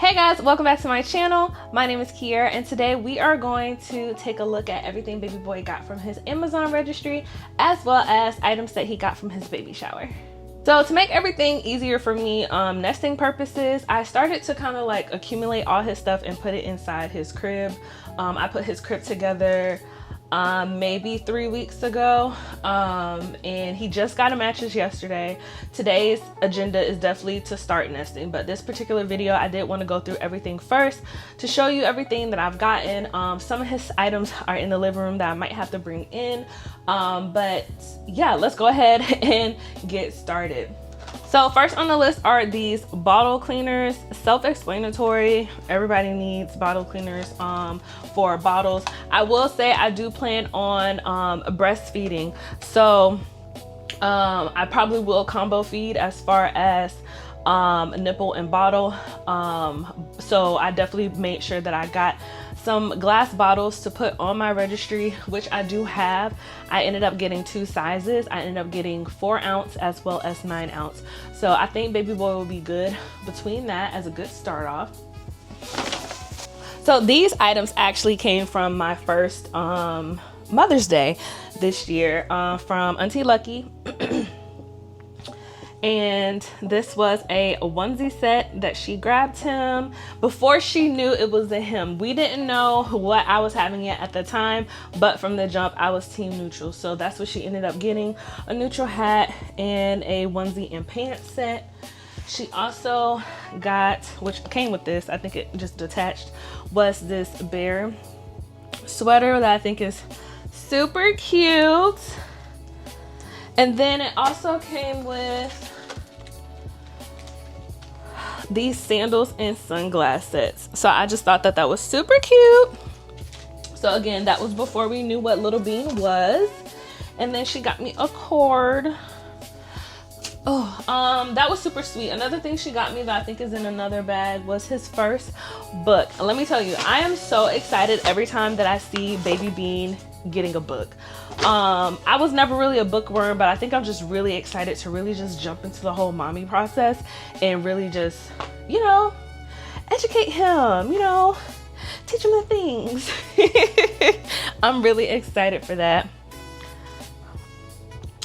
Hey guys, welcome back to my channel. My name is Kiera and today we are going to take a look at everything baby boy got from his Amazon registry as well as items that he got from his baby shower. So to make everything easier for me, nesting purposes, I started to kind of like accumulate all his stuff and put it inside his crib. I put his crib together maybe 3 weeks ago, and he just got a mattress yesterday. Today's agenda is definitely to start nesting, but this particular video I did want to go through everything first to show you everything that I've gotten. Some of his items are in the living room that I might have to bring in, but yeah, let's go ahead and get started. So first on the list are these bottle cleaners. Self-explanatory, everybody needs bottle cleaners for bottles. I will say I do plan on breastfeeding, so I probably will combo feed as far as nipple and bottle, so I definitely made sure that I got some glass bottles to put on my registry, which I do have. I ended up getting 2 sizes. I ended up getting 4 ounce as well as 9 ounce. So I think baby boy will be good between that as a good start off. So these items actually came from my first Mother's Day this year from Auntie Lucky. And this was a onesie set that she grabbed him before she knew it was a him. We didn't know what I was having yet at the time, but from the jump I was team neutral. So that's what she ended up getting, a neutral hat and a onesie and pants set. She also got, which came with this, I think it just detached, was this bear sweater that I think is super cute. And then it also came with these sandals and sunglass sets. So I just thought that that was super cute. So again, that was before we knew what Little Bean was. And then she got me a cord. Oh, that was super sweet. Another thing she got me that I think is in another bag was his first book. And let me tell you, I am so excited every time that I see Baby Bean getting a book. I was never really a bookworm, but I think I'm just really excited to really just jump into the whole mommy process and really just, you know, educate him, you know, teach him the things. I'm really excited for that.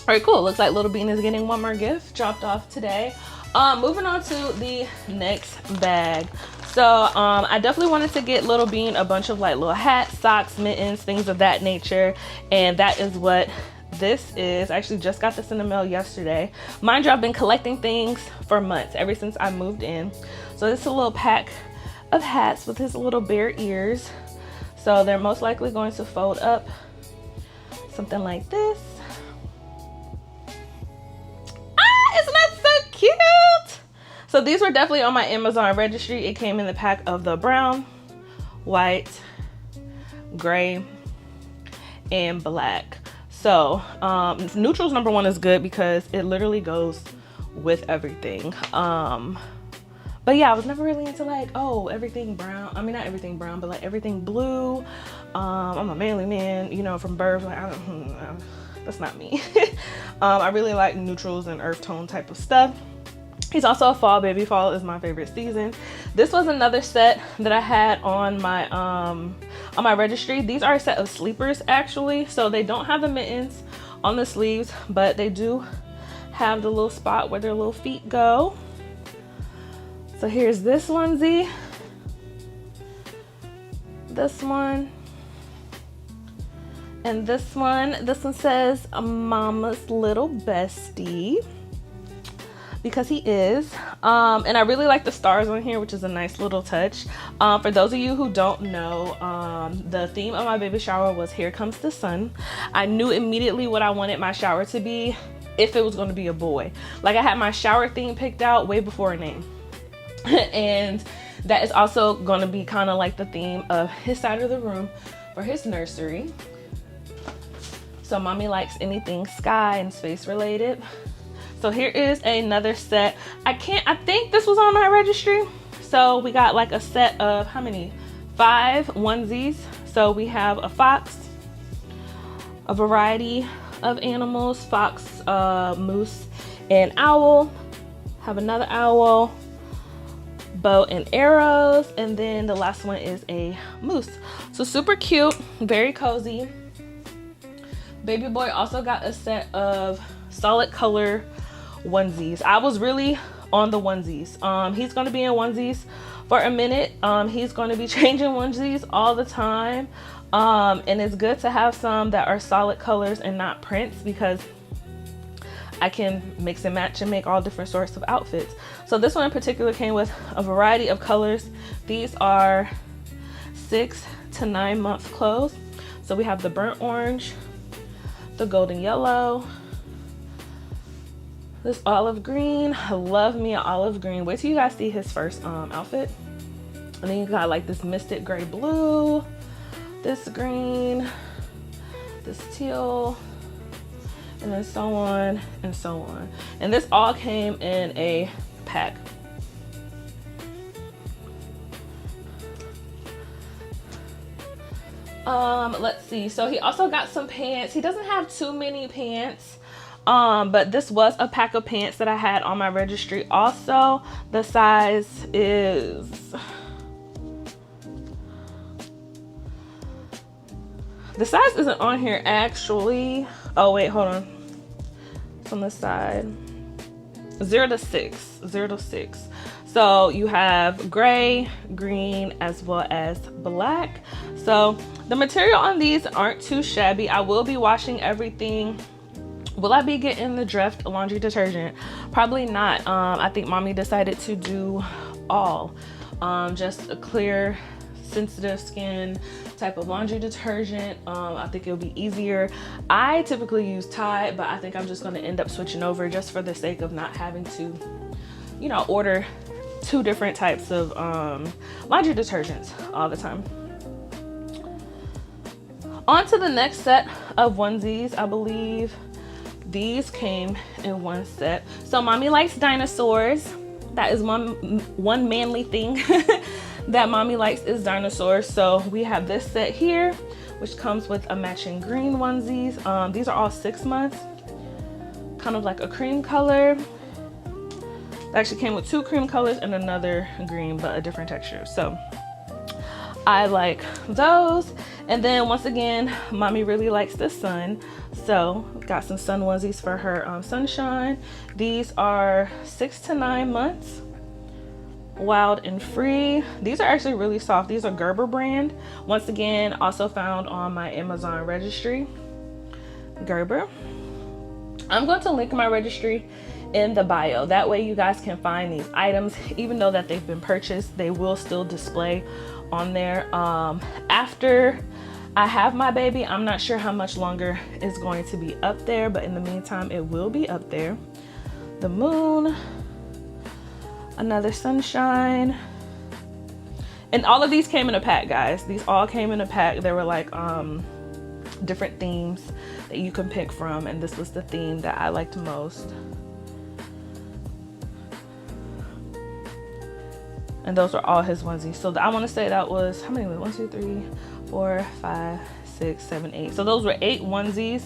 All right, cool. Looks like Little Bean is getting one more gift dropped off today. Moving on to the next bag. So I definitely wanted to get Little Bean a bunch of like little hats, socks, mittens, things of that nature. And that is what this is. I actually just got this in the mail yesterday. Mind you, I've been collecting things for months, ever since I moved in. So this is a little pack of hats with his little bear ears. So they're most likely going to fold up something like this. Isn't that so cute? So these were definitely on my Amazon registry. It came in the pack of the brown, white, gray, and black. So neutral's number one is good because it literally goes with everything. But yeah, I was never really into like, oh, everything brown. I mean, not everything brown, but like everything blue. I'm a manly man, you know, from birth. Like, that's not me. I really like neutrals and earth tone type of stuff. He's also a fall baby. Fall is my favorite season. This was another set that I had on my registry. These are a set of sleepers actually. So they don't have the mittens on the sleeves, but they do have the little spot where their little feet go. So here's this onesie, this one, and this one. This one says Mama's Little Bestie, because he is. And I really like the stars on here, which is a nice little touch. For those of you who don't know, the theme of my baby shower was Here Comes the Sun. I knew immediately what I wanted my shower to be if it was going to be a boy. Like, I had my shower theme picked out way before a name. And that is also going to be kind of like the theme of his side of the room for his nursery. So mommy likes anything sky and space related. So here is another set. I think this was on my registry. So we got like a set of how many? 5 onesies. So we have a fox, a variety of animals, fox, moose, and owl. Have another owl, bow and arrows, and then the last one is a moose. So super cute, very cozy. Baby boy also got a set of solid color onesies. I was really on the onesies. He's going to be in onesies for a minute. He's going to be changing onesies all the time, and it's good to have some that are solid colors and not prints, because I can mix and match and make all different sorts of outfits. So this one in particular came with a variety of colors. These are 6 to 9 month clothes. So we have the burnt orange, the golden yellow, this olive green. I love me an olive green. Wait till you guys see his first outfit. And then you got like this mystic gray blue, this green, this teal, and then so on and so on. And this all came in a pack. Let's see. So he also got some pants. He doesn't have too many pants, but this was a pack of pants that I had on my registry. Also, the size is, the size isn't on here actually. Oh wait, hold on. It's on the side. 0 to 6. 0 to 6. So you have gray, green, as well as black. So the material on these aren't too shabby. I will be washing everything. Will I be getting the Drift laundry detergent? Probably not. I think mommy decided to do all. Just a clear, sensitive skin type of laundry detergent. I think it'll be easier. I typically use Tide, but I think I'm just going to end up switching over just for the sake of not having to, you know, order 2 different types of laundry detergents all the time. On to the next set of onesies. I believe these came in one set. So mommy likes dinosaurs. That is one manly thing that mommy likes, is dinosaurs. So we have this set here, which comes with a matching green onesies. These are all 6 months, kind of like a cream color. It actually came with 2 cream colors and another green, but a different texture. So I like those. And then once again, mommy really likes the sun. So got some sun onesies for her sunshine. These are 6 to 9 months. Wild and free. These are actually really soft. These are Gerber brand. Once again, also found on my Amazon registry. Gerber. I'm going to link my registry in the bio. That way you guys can find these items. Even though that they've been purchased, they will still display on there. After I have my baby, I'm not sure how much longer it's going to be up there, but in the meantime, it will be up there. The moon, another sunshine, and all of these came in a pack, guys. These all came in a pack. There were like different themes that you can pick from, and this was the theme that I liked most. And those are all his onesies. So I want to say that was, how many? 1, 2, 3, 4, 5, 6, 7, 8. So those were 8 onesies,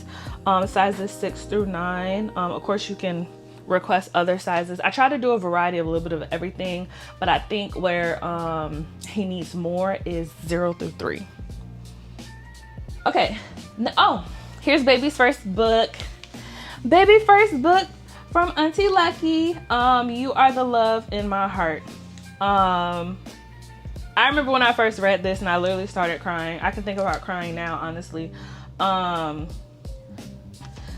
sizes 6 through 9. Of course, you can request other sizes. I try to do a variety of a little bit of everything, but I think where he needs more is 0 through 3. Okay. Oh, here's baby's first book. Baby first book from Auntie Lucky. You Are the Love in My Heart. I remember when I first read this and I literally started crying. I can think about crying now, honestly.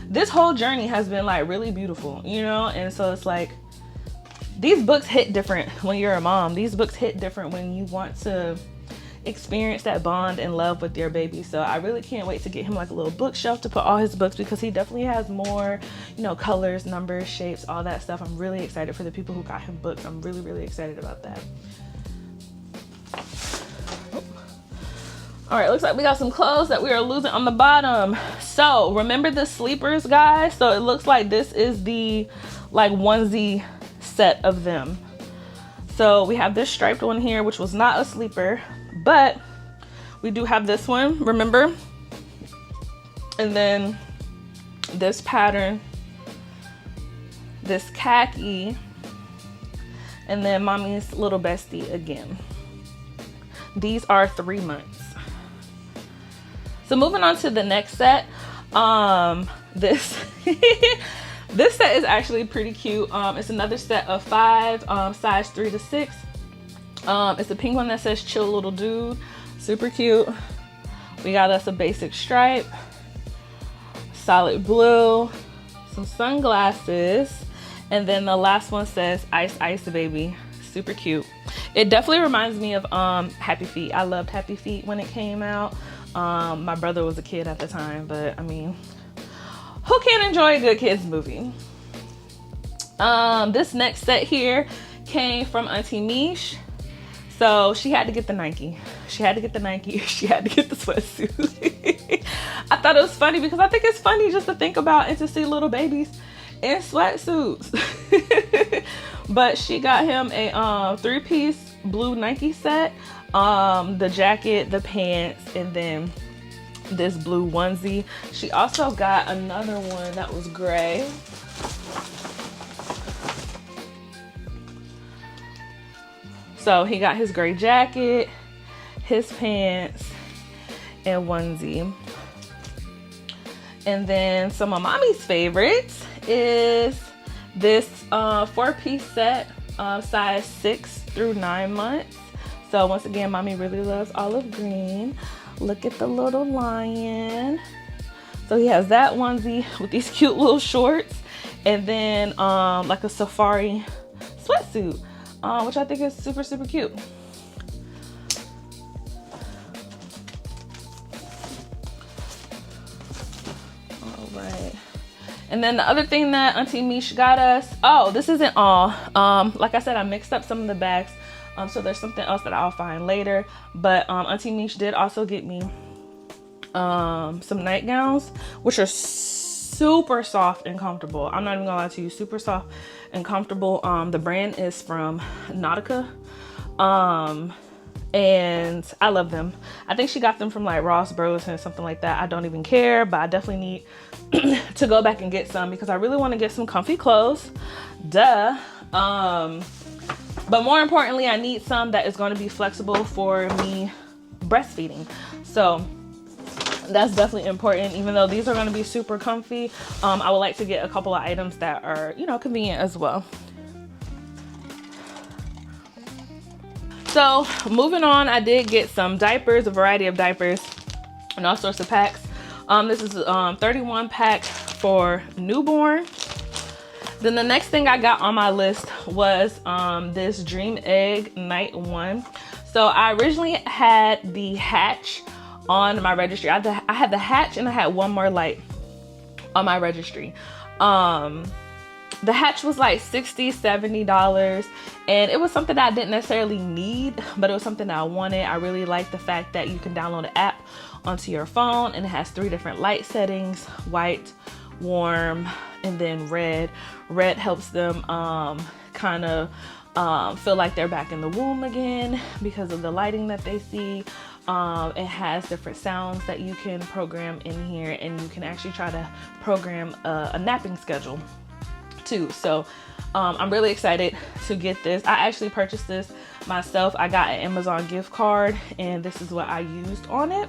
This whole journey has been like really beautiful, you know? And so it's like, these books hit different when you're a mom. These books hit different when you want to experience that bond and love with your baby. So I really can't wait to get him like a little bookshelf to put all his books, because he definitely has more, you know, colors, numbers, shapes, all that stuff. I'm really excited for the people who got him books. I'm really, really excited about that. All right, looks like we got some clothes that we are losing on the bottom. So remember the sleepers, guys? So it looks like this is the like onesie set of them. So we have this striped one here, which was not a sleeper, but we do have this one, remember? And then this pattern, this khaki, And then mommy's little bestie again. These are 3 months. So moving on to the next set. This this set is actually pretty cute. It's another set of 5, size 3 to 6. It's a pink one that says chill little dude. Super cute. We got us a basic stripe, solid blue, some sunglasses, and then the last one says ice ice baby. Super cute. It definitely reminds me of Happy Feet. I loved Happy Feet when it came out. My brother was a kid at the time, but I mean, who can't enjoy a good kids movie? This next set here came from Auntie Meech. So she had to get the Nike. She had to get the Nike. She had to get the sweatsuit. I thought it was funny because I think it's funny just to think about and to see little babies in sweatsuits. But she got him a 3-piece blue Nike set. The jacket, the pants, and then this blue onesie. She also got another one that was gray. So he got his gray jacket, his pants, and onesie. And then some of mommy's favorites is this 4-piece set, size 6 through 9 months. So once again, mommy really loves olive green. Look at the little lion. So he has that onesie with these cute little shorts, and then like a safari sweatsuit, which I think is super, super cute. All right. And then the other thing that Auntie Meech got us, oh, this isn't all. Like I said, I mixed up some of the bags. So there's something else that I'll find later. But Auntie Meech did also get me some nightgowns, which are super soft and comfortable. I'm not even gonna lie to you, super soft and comfortable. The brand is from Nautica. And I love them. I think she got them from like Ross Bros and something like that. I don't even care, but I definitely need to go back and get some because I really want to get some comfy clothes. Duh. But more importantly, I need some that is going to be flexible for me breastfeeding. So that's definitely important. Even though these are going to be super comfy, I would like to get a couple of items that are, you know, convenient as well. So moving on, I did get some diapers, a variety of diapers and all sorts of packs. This is 31 pack for newborn. Then the next thing I got on my list was this Dream Egg Night 1. So I originally had the hatch on my registry. I had the hatch and I had one more light on my registry. The hatch was like $60, $70, and it was something that I didn't necessarily need, but it was something that I wanted. I really like the fact that you can download an app onto your phone and it has 3 different light settings: white, warm, and then red. Red helps them kind of feel like they're back in the womb again because of the lighting that they see. It has different sounds that you can program in here, and you can actually try to program a napping schedule too. So I'm really excited to get this. I actually purchased this myself. I got an Amazon gift card and this is what I used on it.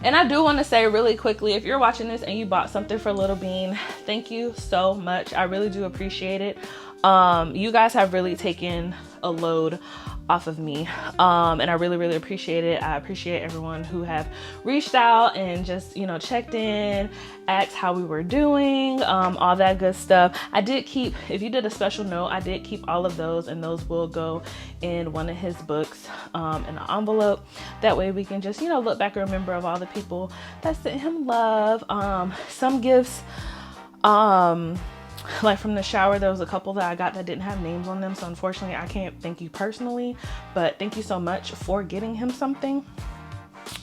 And I do want to say really quickly, if you're watching this and you bought something for Little Bean, thank you so much. I really do appreciate it. You guys have really taken a load off of me, and I really, really appreciate it. I appreciate everyone who have reached out and just, you know, checked in, asked how we were doing, all that good stuff. I did keep, if you did a special note, I did keep all of those, and those will go in one of his books in an envelope. That way we can just, you know, look back and remember of all the people that sent him love. Some gifts, like from the shower, there was a couple that I got that didn't have names on them, so unfortunately I can't thank you personally, but thank you so much for getting him something.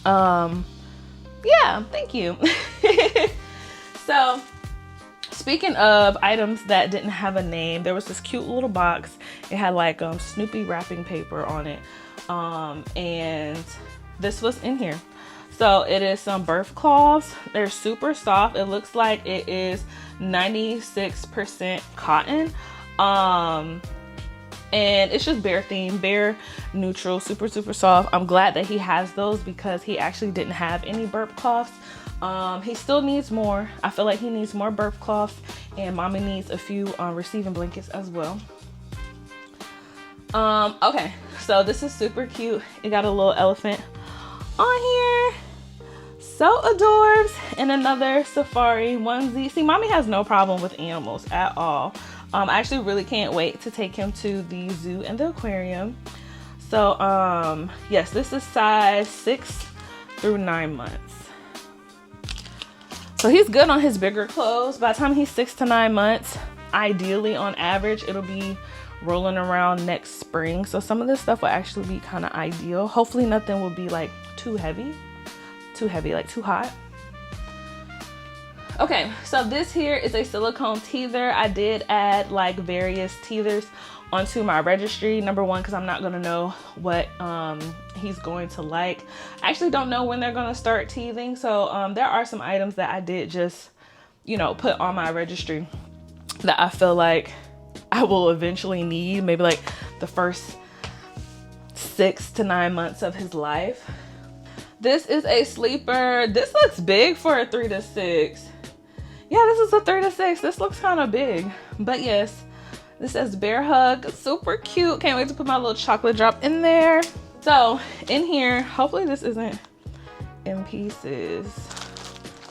Yeah, thank you. So speaking of items that didn't have a name, there was this cute little box. It had like Snoopy wrapping paper on it, and this was in here. So it is some birth cloths. They're super soft. It looks like it is 96% cotton. and it's just bare theme, bare neutral, super soft. I'm glad that he has those because he actually didn't have any burp cloths. He still needs more. I feel like he needs more burp cloths, and mommy needs a few receiving blankets as well. Okay, so this is super cute. It got a little elephant on here, so adorbs, and another safari onesie. See, mommy has no problem with animals at all. I actually really can't wait to take him to the zoo and the aquarium. So yes, this is size 6 through 9 months. So he's good on his bigger clothes. By the time he's 6 to 9 months, ideally on average, it'll be rolling around next spring. So some of this stuff will actually be kind of ideal. Hopefully nothing will be like too heavy, like too hot. Okay, so this here is a silicone teether. I did add like various teethers onto my registry. Number one, because I'm not gonna know what he's going to like. I actually don't know when they're gonna start teething. So there are some items that I did just, you know, put on my registry that I feel like I will eventually need, maybe like the first 6 to 9 months of his life. This is a sleeper. This looks big for a 3 to 6. Yeah, this is a 3 to 6. This looks kind of big, but yes, this says Bear Hug. Super cute. Can't wait to put my little chocolate drop in there. So in here, hopefully this isn't in pieces.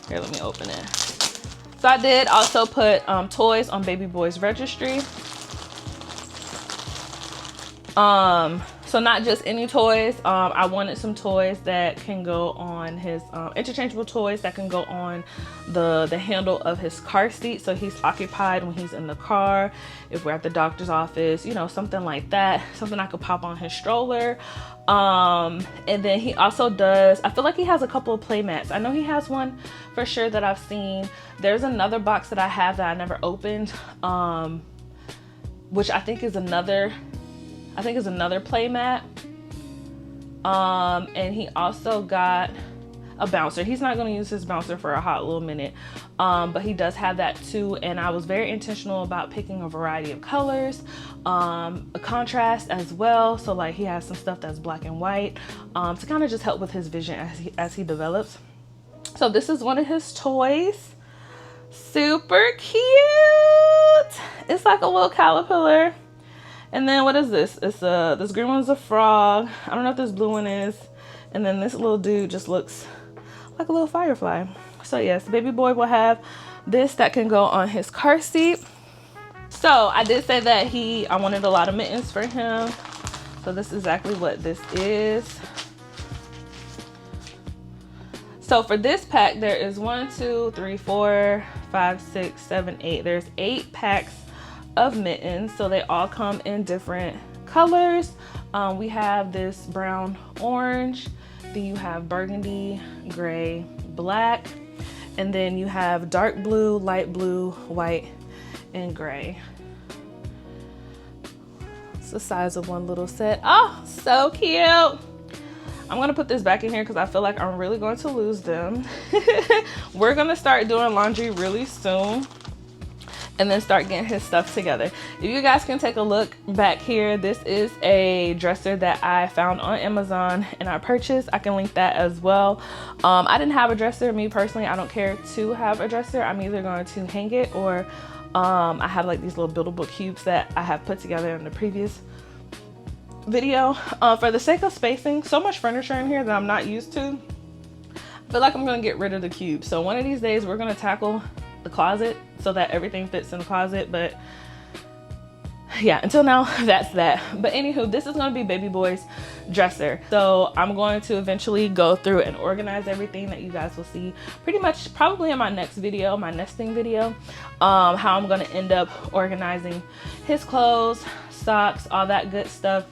Here, let me open it. So I did also put toys on baby boy's registry. So not just any toys. I wanted some toys that can go on his interchangeable toys that can go on the handle of his car seat, so he's occupied when he's in the car, if we're at the doctor's office, you know, something like that, something I could pop on his stroller. And then he also does, I feel like he has a couple of play mats. I know he has one for sure that I've seen. There's another box that I have that I never opened, which I think is another play mat. And he also got a bouncer. He's not going to use his bouncer for a hot little minute, but he does have that too. And I was very intentional about picking a variety of colors, a contrast as well. So like he has some stuff that's black and white, to kind of just help with his vision as he develops. So this is one of his toys. Super cute. It's like a little caterpillar. And then what is this? It's this green one's a frog. I don't know if this blue one is. And then this little dude just looks like a little firefly. So yes, baby boy will have this that can go on his car seat. So I did say that I wanted a lot of mittens for him. So this is exactly what this is. So for this pack, there is 1, 2, 3, 4, 5, 6, 7, 8. There's 8 packs of mittens. So they all come in different colors. We have this brown orange, then you have burgundy, gray, black, and then you have dark blue, light blue, white, and gray. It's the size of one little set. Oh, so cute. I'm gonna put this back in here because I feel like I'm really going to lose them. We're gonna start doing laundry really soon and then start getting his stuff together. If you guys can take a look back here, this is a dresser that I found on Amazon and I purchased. I can link that as well. I didn't have a dresser. Me personally, I don't care to have a dresser. I'm either going to hang it or I have like these little buildable cubes that I have put together in the previous video. For the sake of spacing, so much furniture in here that I'm not used to, I feel like I'm gonna get rid of the cube. So one of these days we're gonna tackle the closet so that everything fits in the closet. But yeah, until now, that's that. But anywho, this is going to be baby boy's dresser. So I'm going to eventually go through and organize everything that you guys will see pretty much probably in my next video, my nesting video, how I'm going to end up organizing his clothes, socks, all that good stuff.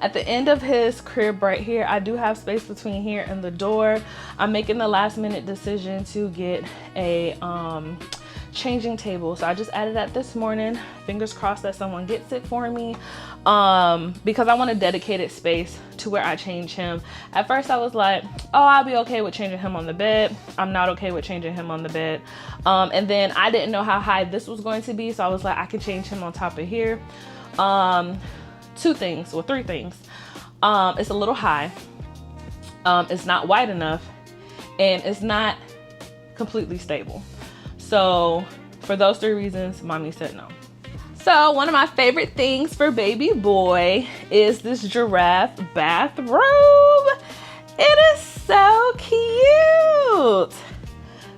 At the end of his crib right here, I do have space between here and the door. I'm making the last minute decision to get a changing table. So I just added that this morning. Fingers crossed that someone gets it for me, because I want a dedicated space to where I change him. At first I was like, oh, I'll be okay with changing him on the bed. I'm not okay with changing him on the bed. And then I didn't know how high this was going to be. So I was like, I could change him on top of here. Two things, or three things. It's a little high. It's not wide enough, and it's not completely stable. So for those three reasons, mommy said no. So one of my favorite things for baby boy is this giraffe bathrobe. It is so cute.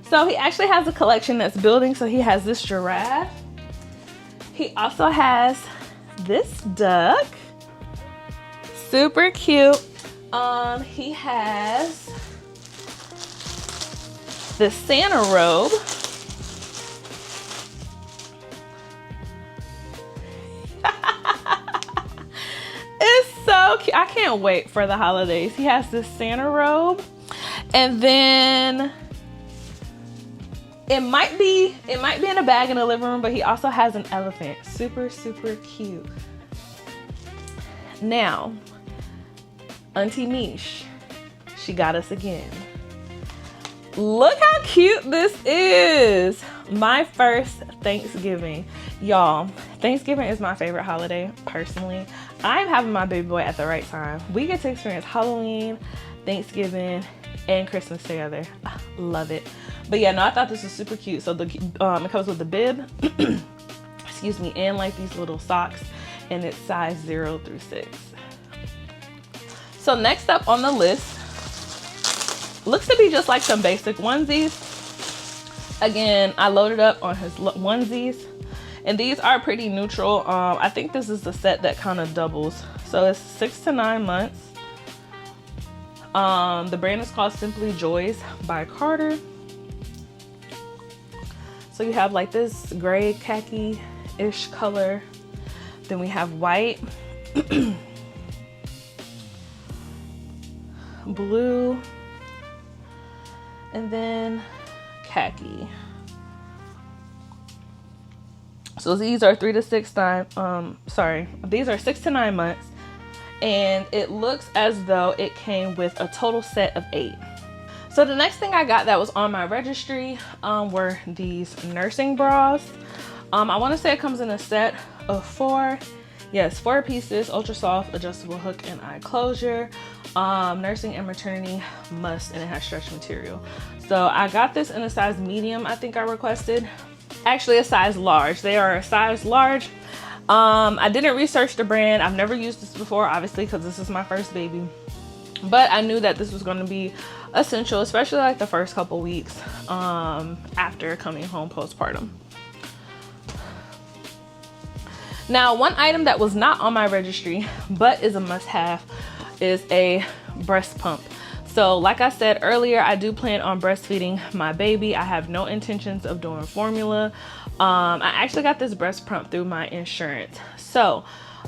So he actually has a collection that's building. So he has this giraffe. He also has this duck. Super cute. He has the Santa robe. It's so cute. I can't wait for the holidays. He has this Santa robe, and then it might be in a bag in the living room, but he also has an elephant. Super, super cute. Now, Auntie Meech, she got us again. Look how cute this is. My first Thanksgiving. Y'all, Thanksgiving is my favorite holiday, personally. I'm having my baby boy at the right time. We get to experience Halloween, Thanksgiving, and Christmas together. Love it. But yeah, no, I thought this was super cute. So it comes with the bib, excuse me, and like these little socks, and it's size 0 through 6. So next up on the list, looks to be just like some basic onesies. Again, I loaded up on his onesies, and these are pretty neutral. I think this is the set that kind of doubles. So it's 6 to 9 months. The brand is called Simply Joys by Carter. So you have like this gray khaki-ish color. Then we have white, blue, and then khaki. So these are 3 to 6 these are 6 to 9 months, and it looks as though it came with a total set of 8. So the next thing I got that was on my registry were these nursing bras. I want to say it comes in a set of 4. Yes, 4 pieces, ultra soft, adjustable hook and eye closure. Nursing and maternity must, and it has stretch material. So I got this in a size medium, I think I requested. Actually a size large. They are a size large. I didn't research the brand. I've never used this before, obviously, because this is my first baby. But I knew that this was going to be essential, especially like the first couple weeks after coming home postpartum. Now, one item that was not on my registry, but is a must-have, is a breast pump. So like I said earlier, I do plan on breastfeeding my baby. I have no intentions of doing formula. I actually got this breast pump through my insurance. So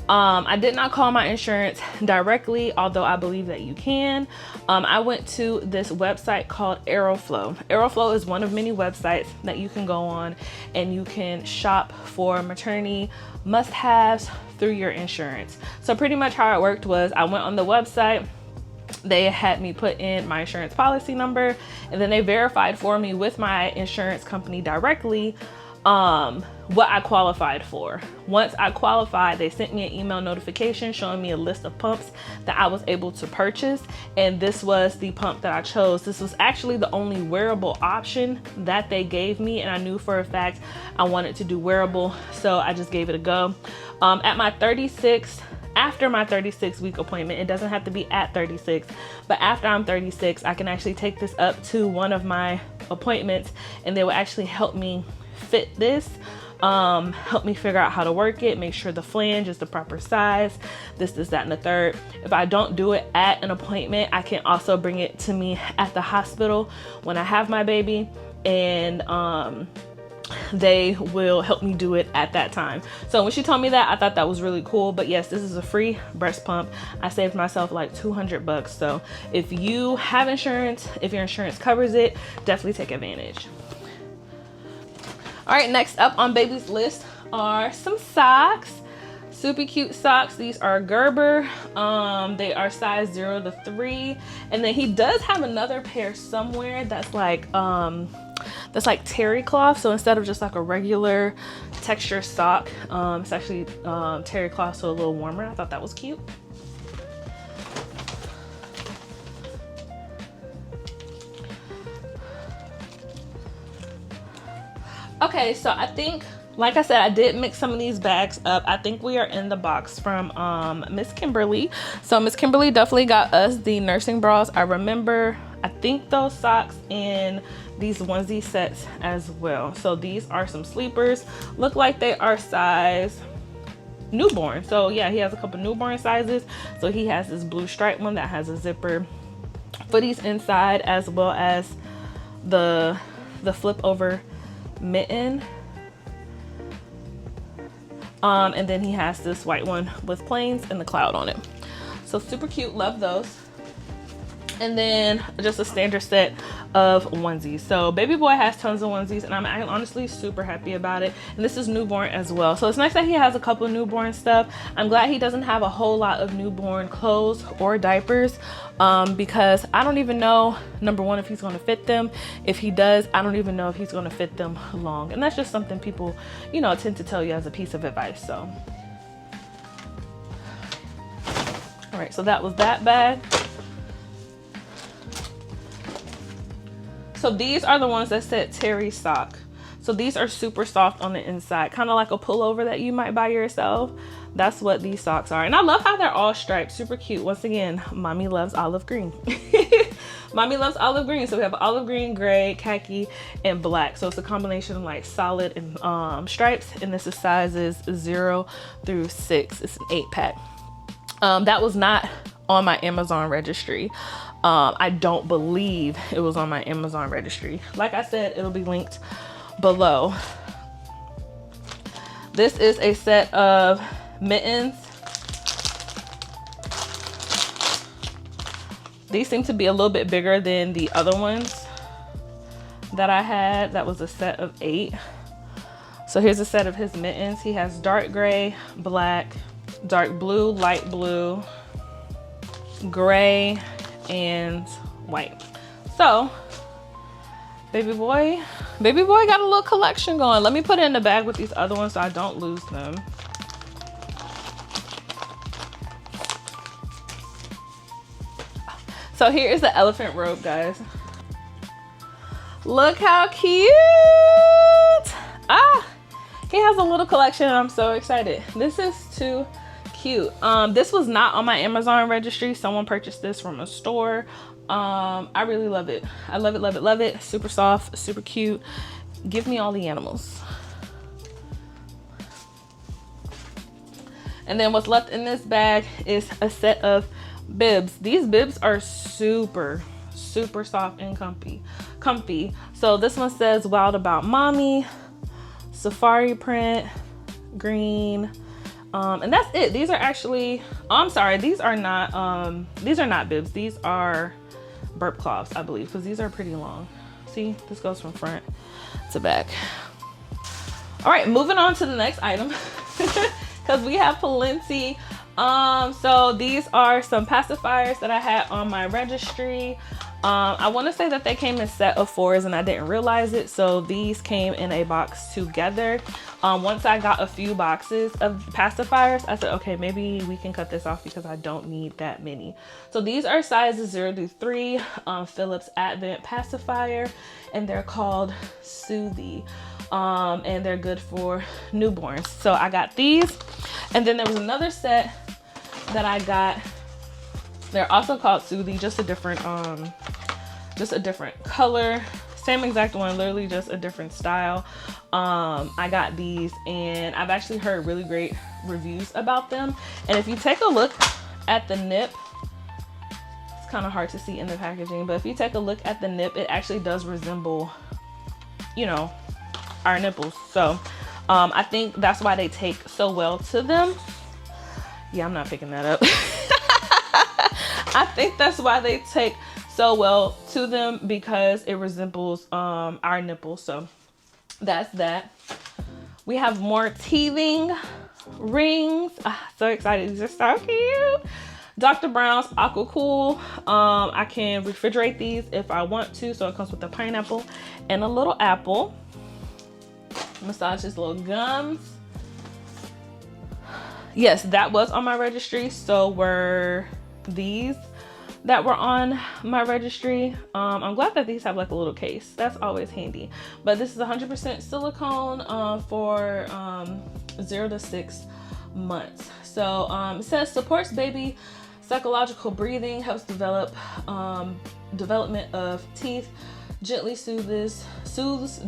I did not call my insurance directly, although I believe that you can. I went to this website called Aeroflow. Aeroflow is one of many websites that you can go on and you can shop for maternity must-haves through your insurance. So pretty much how it worked was I went on the website, they had me put in my insurance policy number, and then they verified for me with my insurance company directly what I qualified for. Once I qualified, they sent me an email notification showing me a list of pumps that I was able to purchase, and this was the pump that I chose. This was actually the only wearable option that they gave me, and I knew for a fact I wanted to do wearable, so I just gave it a go. At my 36th, after my 36-week appointment, it doesn't have to be at 36, but after I'm 36, I can actually take this up to one of my appointments, and they will actually help me fit this, help me figure out how to work it, make sure the flange is the proper size, this, that, and the third. If I don't do it at an appointment, I can also bring it to me at the hospital when I have my baby, and they will help me do it at that time. So when she told me that, I thought that was really cool. But yes, this is a free breast pump. I saved myself like $200. So if you have insurance, if your insurance covers it, definitely take advantage. All right, next up on baby's list are some socks. super cute socks. These are Gerber. They are size 0 to 3. And then he does have another pair somewhere that's like terry cloth. So instead of just like a regular texture sock, it's actually terry cloth, so a little warmer. I thought that was cute. Okay, so I think, like I said, I did mix some of these bags up. I think we are in the box from Miss Kimberly. So Miss Kimberly definitely got us the nursing bras. I remember, I think those socks and these onesie sets as well. So these are some sleepers. Look like they are size newborn. So yeah, he has a couple newborn sizes. So he has this blue stripe one that has a zipper footies inside, as well as the flip over mitten. And then he has this white one with planes and the cloud on it. So super cute, love those. And then just a standard set of onesies. So baby boy has tons of onesies, and I'm honestly super happy about it. And this is newborn as well. So it's nice that he has a couple newborn stuff. I'm glad he doesn't have a whole lot of newborn clothes or diapers, because I don't even know, number one, if he's going to fit them. If he does, I don't even know if he's going to fit them long. And that's just something people, you know, tend to tell you as a piece of advice. So all right, so that was that bag. So these are the ones that said terry sock. So these are super soft on the inside, kind of like a pullover that you might buy yourself. That's what these socks are. And I love how they're all striped, super cute. Once again, mommy loves olive green. Mommy loves olive green. So we have olive green, gray, khaki, and black. So it's a combination of like solid and stripes. And this is sizes 0 through 6. It's an 8-pack. That was not on my Amazon registry. I don't believe it was on my Amazon registry. Like I said, it'll be linked below. This is a set of mittens. These seem to be a little bit bigger than the other ones that I had. That was a set of 8. So here's a set of his mittens. He has dark gray, black, dark blue, light blue, gray, and white. So baby boy got a little collection going. Let me put it in the bag with these other ones so I don't lose them. So here is the elephant robe, guys. Look how cute. He has a little collection and I'm so excited. This is too cute. This was not on my Amazon registry. Someone purchased this from a store. I really love it. I love it, love it, love it. Super soft, super cute. Give me all the animals. And then what's left in this bag is a set of bibs. These bibs are super soft and comfy. So this one says Wild About Mommy, safari print, green. And that's it. These are actually, I'm sorry, these are not bibs. These are burp cloths, I believe, because these are pretty long. See, this goes from front to back. All right, moving on to the next item, because we have plenty. So these are some pacifiers that I had on my registry. I want to say that they came in a set of 4s and I didn't realize it. So these came in a box together. Once I got a few boxes of pacifiers, I said, okay, maybe we can cut this off because I don't need that many. So these are sizes 0 through 3, Philips Advent pacifier, and they're called Soothy. And they're good for newborns. So I got these, and then there was another set that I got. They're also called Soothy, just a different color, same exact one, literally just a different style. I got these and I've actually heard really great reviews about them. And if you take a look at the nip, it's kind of hard to see in the packaging, but if you take a look at the nip, it actually does resemble, you know, our nipples. So I think that's why they take so well to them. Yeah, I'm not picking that up. I think that's why they take so well to them, because it resembles our nipples. So that's that. We have more teething rings. So excited. These are so cute. Dr. Brown's Aqua Cool. I can refrigerate these if I want to. So it comes with a pineapple and a little apple. Massage his little gums. Yes, that was on my registry. So were these that were on my registry. I'm glad that these have like a little case. That's always handy. But this is 100% silicone for 0 to 6 months. So it says supports baby psychological breathing, helps develop development of teeth, gently soothes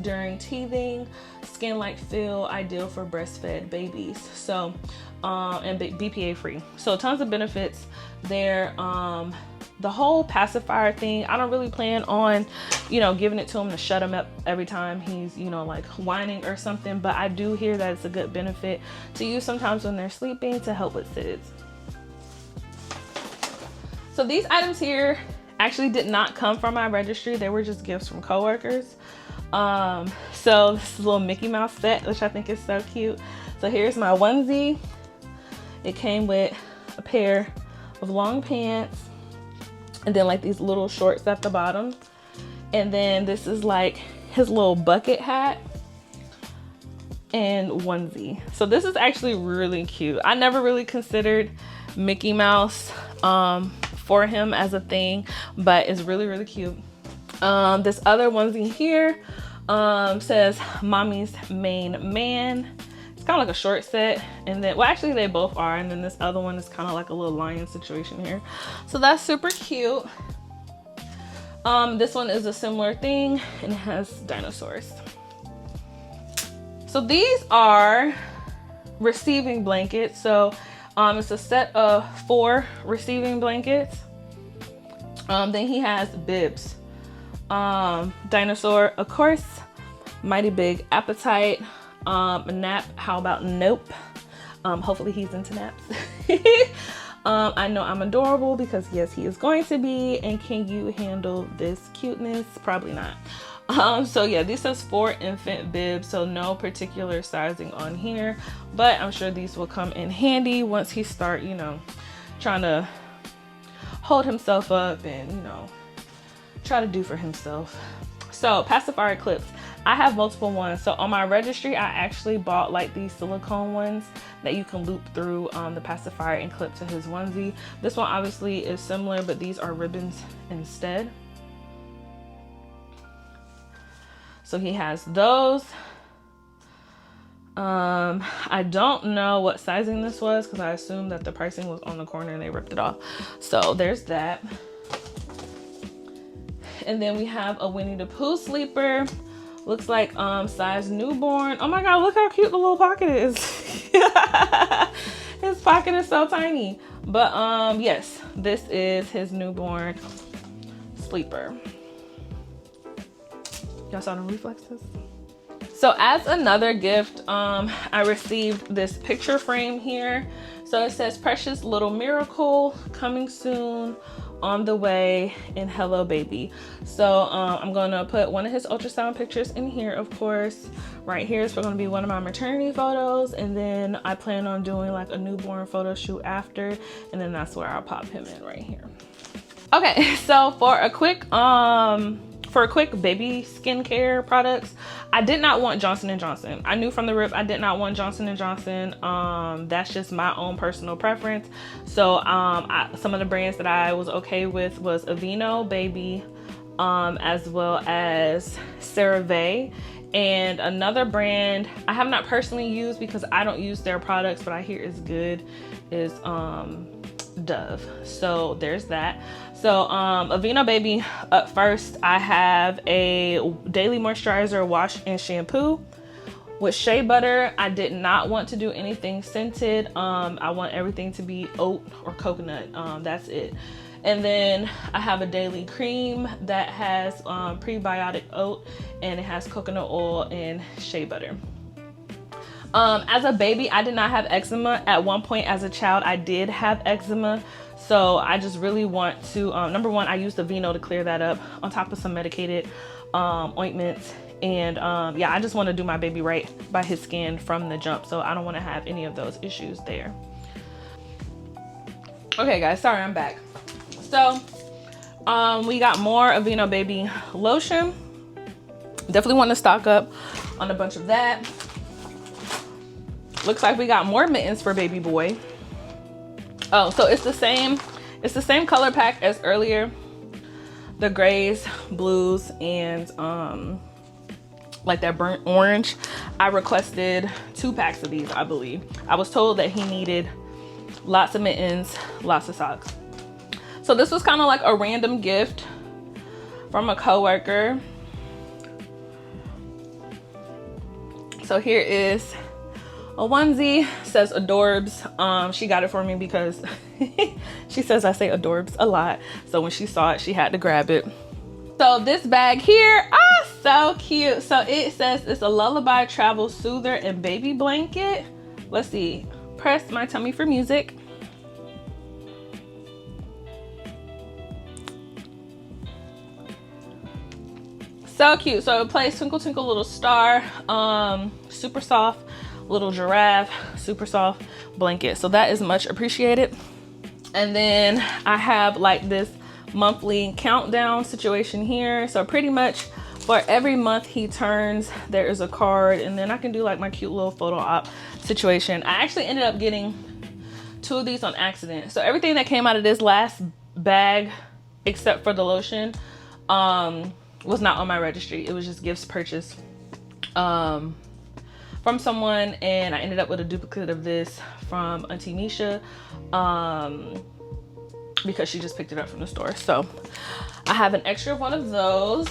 during teething, skin-like feel, ideal for breastfed babies. So and BPA free. So tons of benefits there. The whole pacifier thing, I don't really plan on, you know, giving it to him to shut him up every time he's, you know, like whining or something. But I do hear that it's a good benefit to use sometimes when they're sleeping to help with SIDS. So these items here actually did not come from my registry. They were just gifts from coworkers. So this is a little Mickey Mouse set, which I think is so cute. So here's my onesie. It came with a pair of long pants and then like these little shorts at the bottom. And then this is like his little bucket hat and onesie. So this is actually really cute. I never really considered Mickey Mouse for him as a thing, but it's really, really cute. This other onesie here says Mommy's Main Man. It's kind of like a short set, and then, well, actually they both are, and then this other one is kind of like a little lion situation here. So that's super cute. This one is a similar thing, and it has dinosaurs. So these are receiving blankets. So it's a set of 4 receiving blankets. Then he has bibs. Dinosaur, of course. Mighty Big Appetite. Nap, how about Nope? Hopefully he's into naps. I know I'm adorable, because yes, he is going to be. And can you handle this cuteness? Probably not. So yeah, this says 4 infant bibs, so no particular sizing on here, but I'm sure these will come in handy once he start, you know, trying to hold himself up and, you know, try to do for himself. So pacifier clips, I have multiple ones. So on my registry, I actually bought like these silicone ones that you can loop through the pacifier and clip to his onesie. This one obviously is similar, but these are ribbons instead. So he has those. I don't know what sizing this was, because I assumed that the pricing was on the corner and they ripped it off. So there's that. And then we have a Winnie the Pooh sleeper. Looks like size newborn. Oh my God, look how cute the little pocket is. His pocket is so tiny. But yes, this is his newborn sleeper. Y'all saw the reflexes? So as another gift, I received this picture frame here. So it says Precious Little Miracle, coming soon, on the way, and hello baby. So I'm gonna put one of his ultrasound pictures in here, of course. Right here is gonna be one of my maternity photos, and then I plan on doing like a newborn photo shoot after, and then that's where I'll pop him in right here. Okay, so for a quick baby skincare products, I did not want Johnson & Johnson. I knew from the rip I did not want Johnson & Johnson. That's just my own personal preference. So some of the brands that I was okay with was Aveeno Baby, as well as CeraVe, and another brand I have not personally used because I don't use their products, but I hear is good, is Dove. So there's that. So Aveeno Baby, up first I have a daily moisturizer, wash and shampoo with shea butter. I did not want to do anything scented. I want everything to be oat or coconut. That's it. And then I have a daily cream that has prebiotic oat, and it has coconut oil and shea butter. As a baby, I did not have eczema. At one point as a child, I did have eczema. So I just really want to, number one, I used Aveeno to clear that up on top of some medicated ointments. And yeah, I just want to do my baby right by his skin from the jump, so I don't want to have any of those issues there. Okay guys, sorry, I'm back. So we got more Aveeno baby lotion. Definitely want to stock up on a bunch of that. Looks like we got more mittens for baby boy. Oh, so it's the same color pack as earlier. The grays, blues, and like that burnt orange. I requested 2 packs of these, I believe. I was told that he needed lots of mittens, lots of socks. So this was kind of like a random gift from a coworker. So here is a onesie, says adorbs. She got it for me because she says I say adorbs a lot. So when she saw it, she had to grab it. So this bag here, so cute. So it says it's a lullaby travel soother and baby blanket. Let's see, press my tummy for music. So cute. So it plays Twinkle Twinkle Little Star, super soft little giraffe, super soft blanket. So that is much appreciated. And then I have like this monthly countdown situation here. So pretty much for every month he turns, there is a card, and then I can do like my cute little photo op situation. I actually ended up getting 2 of these on accident. So everything that came out of this last bag, except for the lotion, was not on my registry. It was just gifts purchased from someone, and I ended up with a duplicate of this from Auntie Meech because she just picked it up from the store. So I have an extra one of those.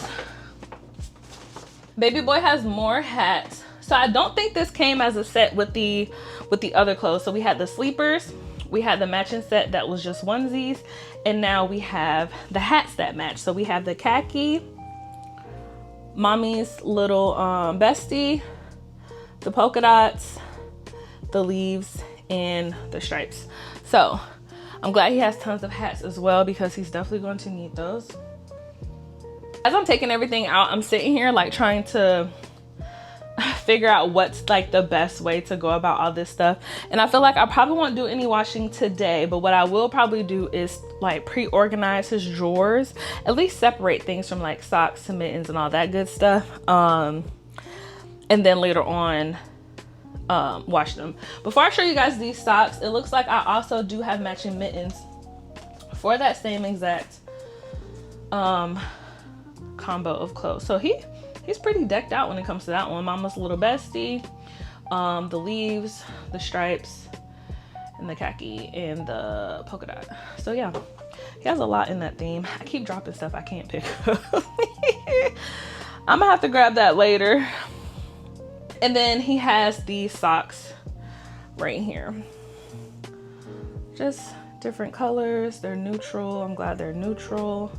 Baby boy has more hats. So I don't think this came as a set with the other clothes. So we had the sleepers, we had the matching set that was just onesies, and now we have the hats that match. So we have the khaki, mommy's little bestie, the polka dots, the leaves, and the stripes. So I'm glad he has tons of hats as well, because he's definitely going to need those. As I'm taking everything out, I'm sitting here like trying to figure out what's like the best way to go about all this stuff. And I feel like I probably won't do any washing today, but what I will probably do is like pre-organize his drawers, at least separate things from like socks, mittens, and all that good stuff. And then later on wash them. Before I show you guys these socks, it looks like I also do have matching mittens for that same exact combo of clothes. So he's pretty decked out when it comes to that one. Mama's little bestie, the leaves, the stripes, and the khaki, and the polka dot. So yeah, he has a lot in that theme. I keep dropping stuff I can't pick up. I'm gonna have to grab that later. And then he has these socks right here. Just different colors. They're neutral. I'm glad they're neutral.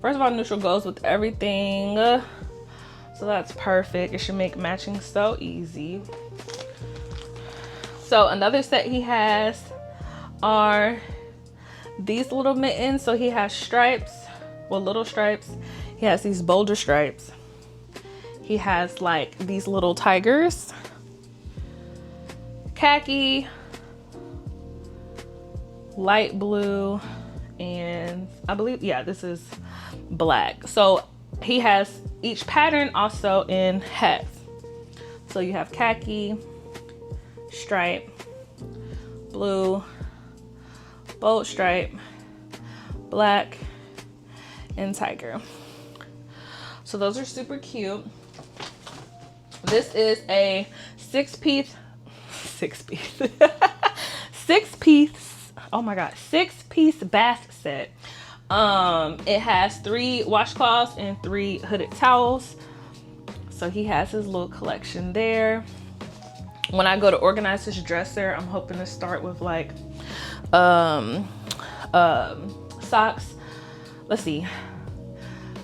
First of all, neutral goes with everything. So that's perfect. It should make matching so easy. So another set he has are these little mittens. So he has stripes, well, little stripes. He has these bolder stripes. He has like these little tigers, khaki, light blue, and I believe, yeah, this is black. So he has each pattern also in hats. So you have khaki, stripe, blue, bold stripe, black, and tiger. So those are super cute. This is a six piece, oh my god, 6-piece bath set. It has 3 washcloths and 3 hooded towels. So he has his little collection there. When I go to organize his dresser, I'm hoping to start with like socks. Let's see,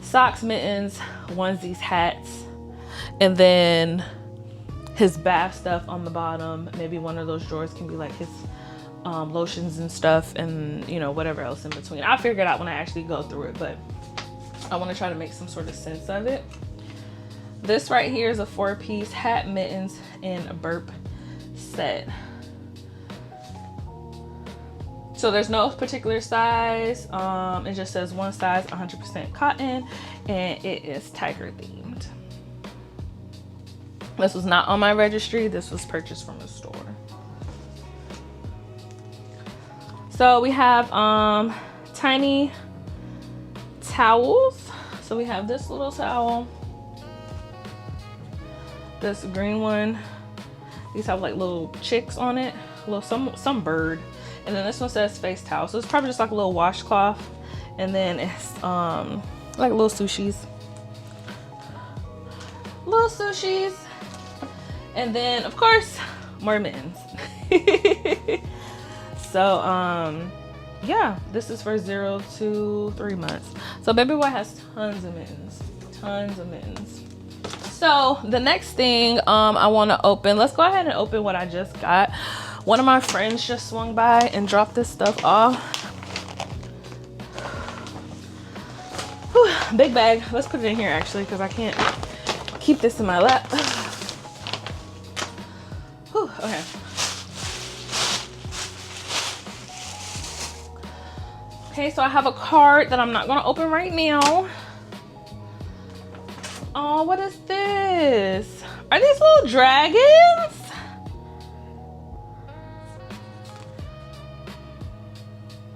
socks, mittens, onesies, hats, and then his bath stuff on the bottom. Maybe one of those drawers can be like his lotions and stuff, and you know, whatever else in between. I'll figure it out when I actually go through it, but I want to try to make some sort of sense of it. This right here is a 4-piece hat, mittens, and a burp set. So there's no particular size. It just says one size, 100% cotton, and it is tiger themed. This was not on my registry. This was purchased from a store. So we have tiny towels. So we have this little towel, this green one. These have like little chicks on it, some bird. And then this one says face towel. So it's probably just like a little washcloth. And then it's like little sushis. And then of course, more mittens. So yeah, this is for 0 to 3 months. So baby boy has tons of mittens. So the next thing I want to open, let's go ahead and open what I just got. One of my friends just swung by and dropped this stuff off. Whew, big bag. Let's put it in here actually, because I can't keep this in my lap. Whew, okay. Okay, so I have a card that I'm not gonna open right now. Oh, what is this? Are these little dragons?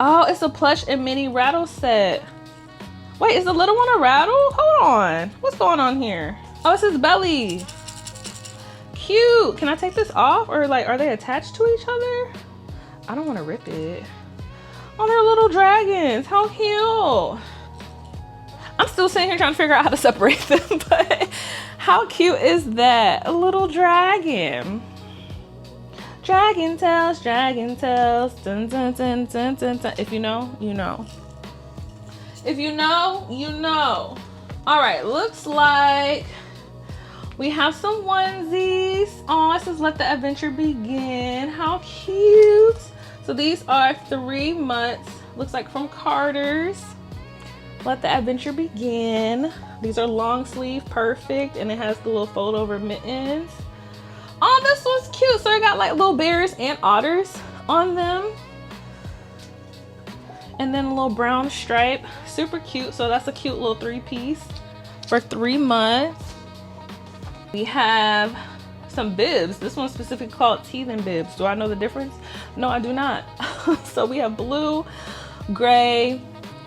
Oh, it's a plush and mini rattle set. Wait, is the little one a rattle? Hold on. What's going on here? Oh, it's his belly. Cute. Can I take this off? Or like, are they attached to each other? I don't want to rip it. Oh, they're little dragons. How cute. I'm still sitting here trying to figure out how to separate them, but how cute is that? A little dragon. Dragon tails, dragon tails. Dun, dun, dun, dun, dun, dun. If you know, you know. If you know, you know. All right, looks like we have some onesies. Oh, it says let the adventure begin. How cute. So these are 3 months. Looks like from Carter's. Let the adventure begin. These are long sleeve, perfect, and it has the little fold over mittens. Oh, this one's cute. So it got like little bears and otters on them. And then a little brown stripe. Super cute. So that's a cute little 3-piece for 3 months. We have some bibs. This one's specifically called teething bibs. Do I know the difference? No, I do not. So we have blue, gray,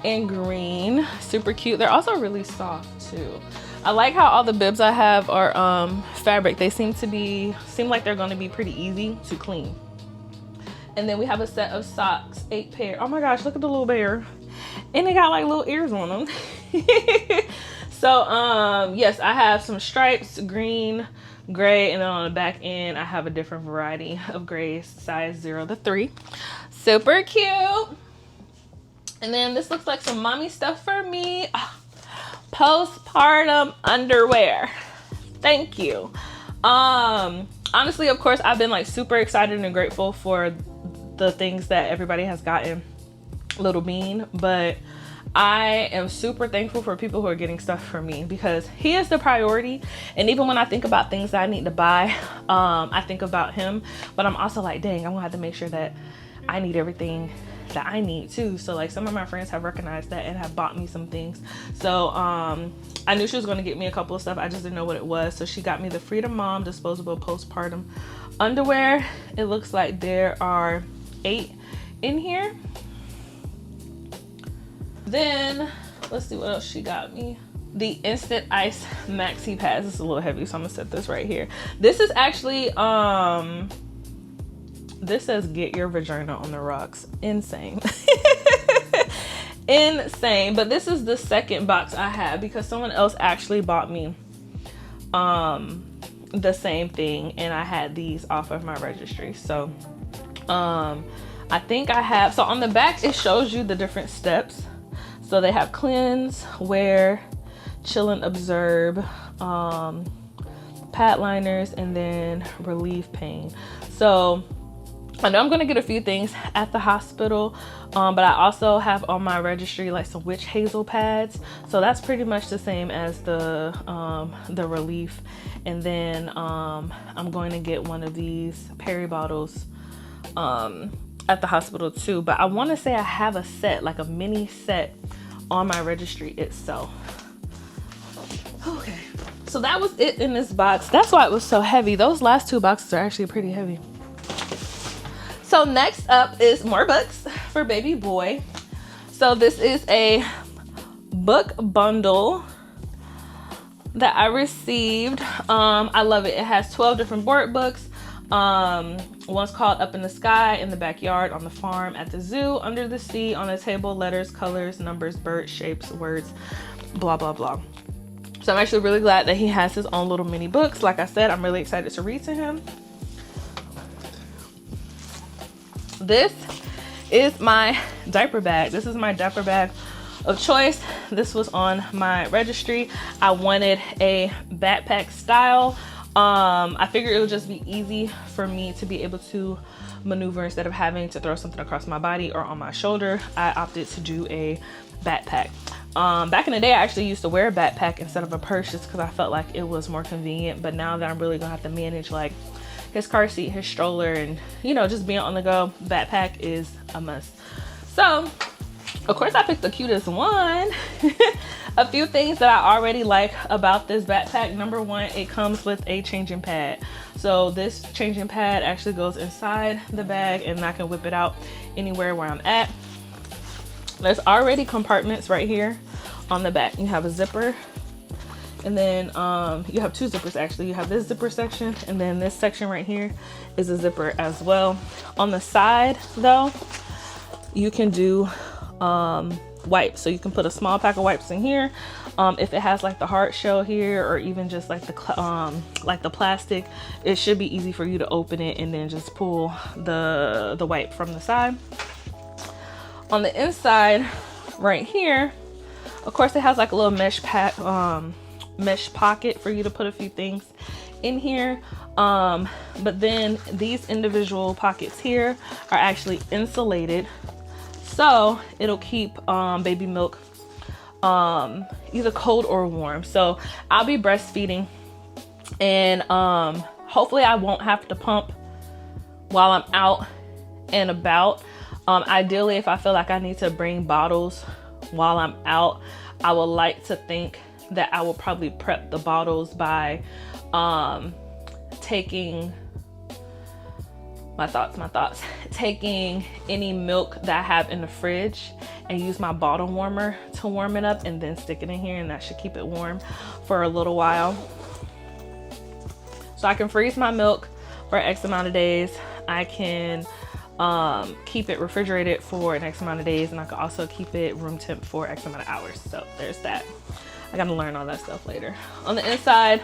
and green. Super cute. They're also really soft too. I like how all the bibs I have are fabric. They seem like they're going to be pretty easy to clean. And then we have a set of socks, 8 pair. Oh my gosh, look at the little bear. And they got like little ears on them. So yes, I have some stripes, green, gray, and then on the back end I have a different variety of grays, size 0 to 3. Super cute. And then this looks like some mommy stuff for me. Oh, postpartum underwear. Thank you. Honestly, of course, I've been like super excited and grateful for the things that everybody has gotten Little Bean, but I am super thankful for people who are getting stuff for me because he is the priority. And even when I think about things that I need to buy, I think about him, but I'm also like, dang, I'm gonna have to make sure that I need everything that I need too. So like some of my friends have recognized that and have bought me some things. So I knew she was going to get me a couple of stuff. I just didn't know what it was. So she got me the Freedom Mom disposable postpartum underwear. It looks like there are 8 in here. Then let's see what else she got me. The Instant Ice Maxi Pads. This is a little heavy, so I'm gonna set this right here. This is actually this says get your vagina on the rocks. Insane. Insane. But this is the second box I have because someone else actually bought me the same thing, and I had these off of my registry. So I think I have, so on the back it shows you the different steps. So they have cleanse, wear, chill and observe, pad liners, and then relieve pain. So I know I'm gonna get a few things at the hospital, but I also have on my registry like some witch hazel pads, so that's pretty much the same as the relief. And then I'm going to get one of these peri bottles at the hospital too. But I want to say I have a set, like a mini set, on my registry itself. Okay, so that was it in this box. That's why it was so heavy. Those last 2 boxes are actually pretty heavy. So next up is more books for baby boy. So this is a book bundle that I received. I love it. It has 12 different board books. One's called Up in the Sky, In the Backyard, On the Farm, At the Zoo, Under the Sea, On the Table, Letters, Colors, Numbers, Birds, Shapes, Words, blah, blah, blah. So I'm actually really glad that he has his own little mini books. Like I said, I'm really excited to read to him. This is my diaper bag. This is my diaper bag of choice. This was on my registry. I wanted a backpack style. I figured it would just be easy for me to be able to maneuver instead of having to throw something across my body or on my shoulder. I opted to do a backpack. Back in the day, I actually used to wear a backpack instead of a purse just because I felt like it was more convenient. But now that I'm really gonna have to manage like his car seat, his stroller, and you know, just being on the go, backpack is a must. So of course I picked the cutest one. A few things that I already like about this backpack. Number one, it comes with a changing pad. So this changing pad actually goes inside the bag and I can whip it out anywhere where I'm at. There's already compartments right here on the back. You have a zipper, and then you have 2 zippers actually. You have this zipper section, and then this section right here is a zipper as well. On the side though, you can do wipes. So you can put a small pack of wipes in here. If it has like the hard shell here, or even just like the plastic, it should be easy for you to open it and then just pull the wipe from the side. On the inside right here, of course, it has like a little mesh pocket for you to put a few things in here. But then these individual pockets here are actually insulated, so it'll keep baby milk either cold or warm. So I'll be breastfeeding, and hopefully I won't have to pump while I'm out and about. Ideally, if I feel like I need to bring bottles while I'm out, I would like to think that I will probably prep the bottles by taking taking any milk that I have in the fridge and use my bottle warmer to warm it up, and then stick it in here, and that should keep it warm for a little while. So I can freeze my milk for X amount of days. I can keep it refrigerated for an X amount of days, and I can also keep it room temp for X amount of hours. So there's that. I gotta learn all that stuff later. On the inside,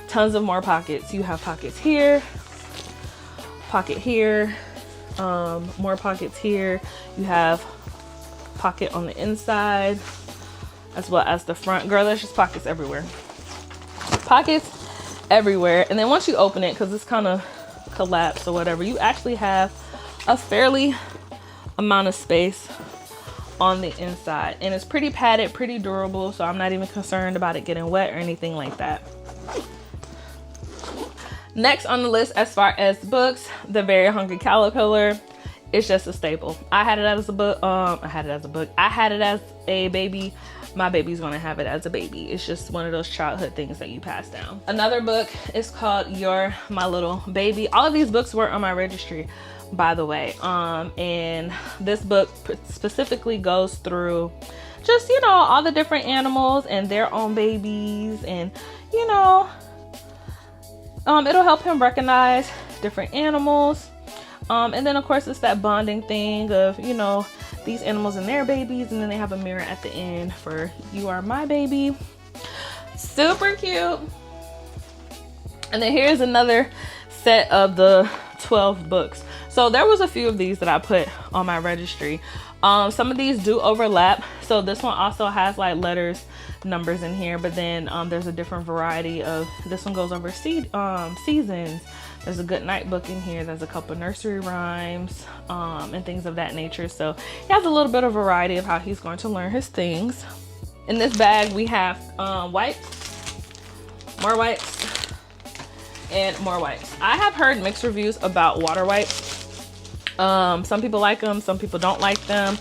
tons of more pockets. You have pockets here, pocket here, more pockets here. You have pocket on the inside as well as the front. Girl, there's just pockets everywhere. Pockets everywhere. And then once you open it, because it's kind of collapsed or whatever, you actually have a fairly amount of space on the inside, and it's pretty padded, pretty durable, so I'm not even concerned about it getting wet or anything like that. Next on the list, as far as books, The Very Hungry Caterpillar is just a staple. I had it as a book. I had it as a baby. My baby's gonna have it as a baby. It's just one of those childhood things that you pass down. Another book is called You're My Little Baby. All of these books were on my registry, by the way. And this book specifically goes through just, you know, all the different animals and their own babies, and you know, it'll help him recognize different animals. And then of course it's that bonding thing of, you know, these animals and their babies, and then they have a mirror at the end for You Are My Baby. Super cute. And then here's another set of the 12 books. So there was a few of these that I put on my registry. Some of these do overlap. So this one also has like letters, numbers in here, but then there's a different variety of, this one goes over seasons. There's a good night book in here. There's a couple nursery rhymes and things of that nature. So he has a little bit of variety of how he's going to learn his things. In this bag, we have wipes, more wipes, and more wipes. I have heard mixed reviews about water wipes. Some people like them, some people don't like them.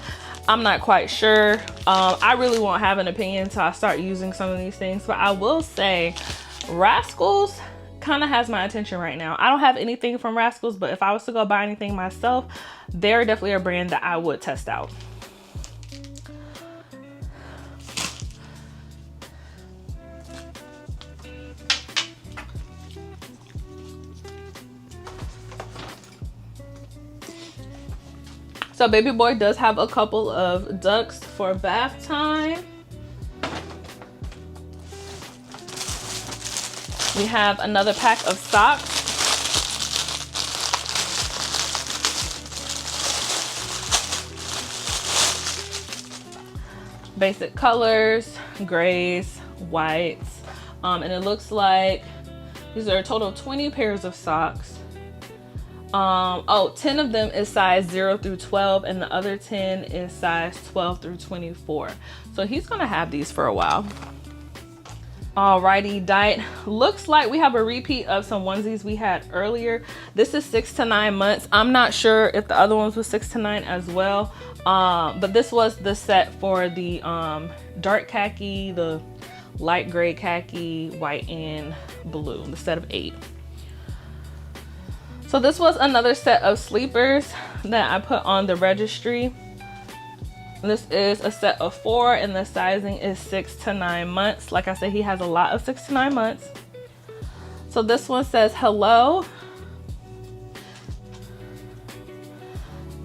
I'm not quite sure. I really won't have an opinion until I start using some of these things, but I will say Rascals kind of has my attention right now. I don't have anything from Rascals, but if I was to go buy anything myself, they're definitely a brand that I would test out. So baby boy does have a couple of ducks for bath time. We have another pack of socks. Basic colors, grays, whites, and it looks like these are a total of 20 pairs of socks. 10 of them is size 0 through 12 and the other 10 is size 12 through 24. So he's gonna have these for a while. Alrighty, diet. Looks like we have a repeat of some onesies we had earlier. This is 6 to 9 months. I'm not sure if the other ones was 6 to 9 as well. But this was the set for the dark khaki, the light gray khaki, white, and blue, the set of 8. So this was another set of sleepers that I put on the registry. This is a set of 4 and the sizing is 6 to 9 months. Like I said, he has a lot of 6 to 9 months. So this one says hello.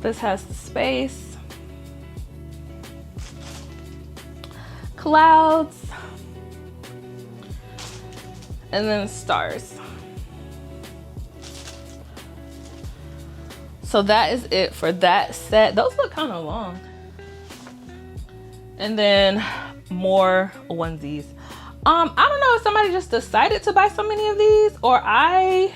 This has the space, clouds, and then stars. So that is it for that set. Those look kind of long. And then more onesies. I don't know if somebody just decided to buy so many of these or I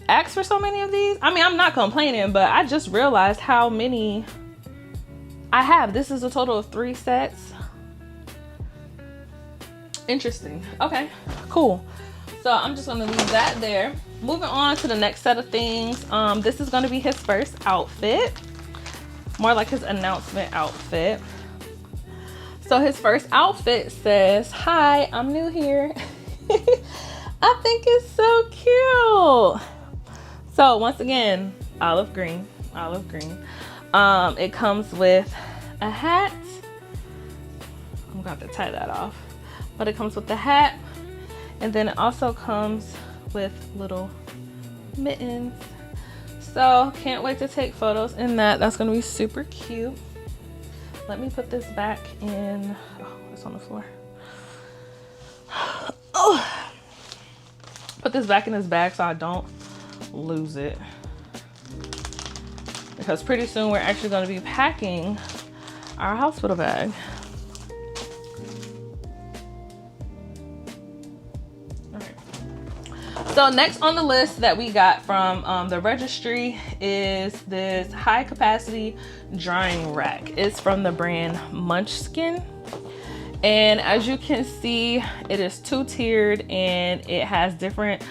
asked for so many of these. I mean, I'm not complaining, but I just realized how many I have. This is a total of 3 sets. Interesting. Okay, cool. So I'm just gonna leave that there. Moving on to the next set of things. This is gonna be his first outfit. More like his announcement outfit. So his first outfit says, "Hi, I'm new here." I think it's so cute. So once again, olive green, olive green. It comes with a hat. I'm gonna have to tie that off. But it comes with the hat. And then it also comes with little mittens. So can't wait to take photos in that. That's gonna be super cute. Let me put this back in. Oh, it's on the floor. Oh, put this back in his bag so I don't lose it. Because pretty soon we're actually gonna be packing our hospital bag. So next on the list that we got from the registry is this high capacity drying rack. It's from the brand Munchkin. And as you can see, it is 2-tiered and it has different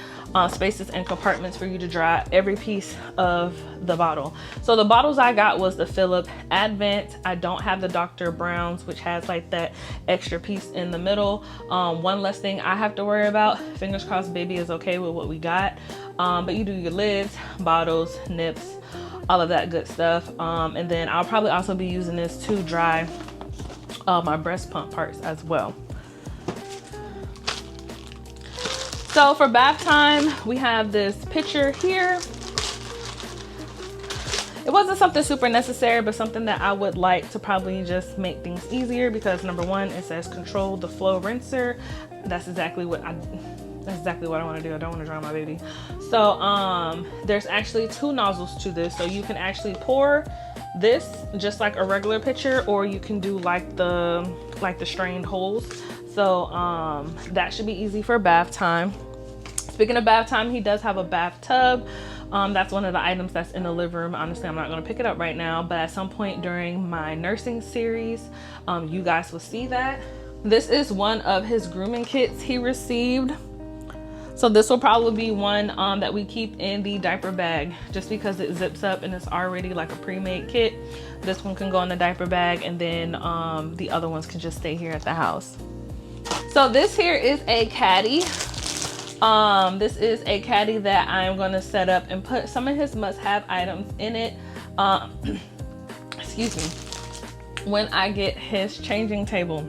spaces and compartments for you to dry every piece of the bottle. So the bottles I got was the Philip Advent. I don't have the Dr. Brown's, which has like that extra piece in the middle. One less thing I have to worry about. Fingers crossed baby is okay with what we got. But you do your lids, bottles, nips, all of that good stuff. And then I'll probably also be using this to dry my breast pump parts as well. So for bath time, we have this picture here. It wasn't something super necessary, but something that I would like to probably just make things easier because number one, it says control the flow rinser. That's exactly what I want to do. I don't want to dry my baby. So there's actually 2 nozzles to this. So you can actually pour this just like a regular pitcher, or you can do like the strained holes. So that should be easy for bath time. Speaking of bath time, he does have a bathtub. That's one of the items that's in the living room. Honestly, I'm not going to pick it up right now, but at some point during my nursing series, you guys will see that. This is one of his grooming kits he received. So this will probably be one that we keep in the diaper bag, just because it zips up and it's already like a pre-made kit. This one can go in the diaper bag, and then the other ones can just stay here at the house. So this here is a caddy. This is a caddy that I'm going to set up and put some of his must-have items in it. Excuse me. When I get his changing table,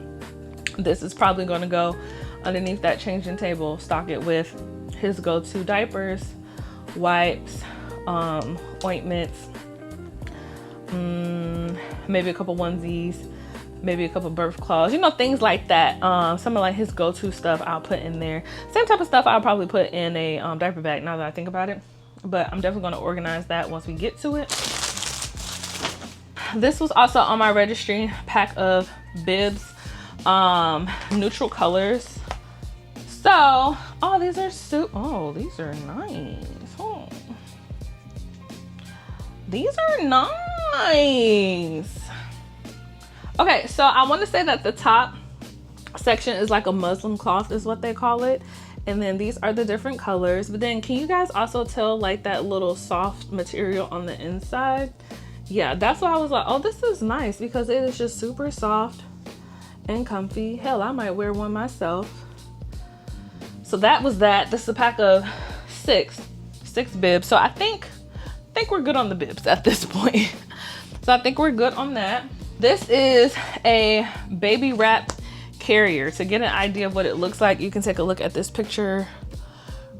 this is probably going to go underneath that changing table. Stock it with his go-to diapers, wipes, ointments, maybe a couple onesies, maybe a couple birth cloths, you know, things like that. Some of like his go-to stuff I'll put in there. Same type of stuff I'll probably put in a diaper bag now that I think about it, but I'm definitely going to organize that once we get to it. This was also on my registry pack of bibs, neutral colors. So, oh, these are nice. Oh. These are nice. Okay, so I want to say that the top section is like a muslin cloth is what they call it. And then these are the different colors. But then can you guys also tell like that little soft material on the inside? Yeah, that's why I was like, oh, this is nice, because it is just super soft and comfy. Hell, I might wear one myself. So that was that. This is a pack of six bibs. So I think we're good on the bibs at this point. So I think we're good on that. This is a baby wrap carrier. To get an idea of what it looks like, you can take a look at this picture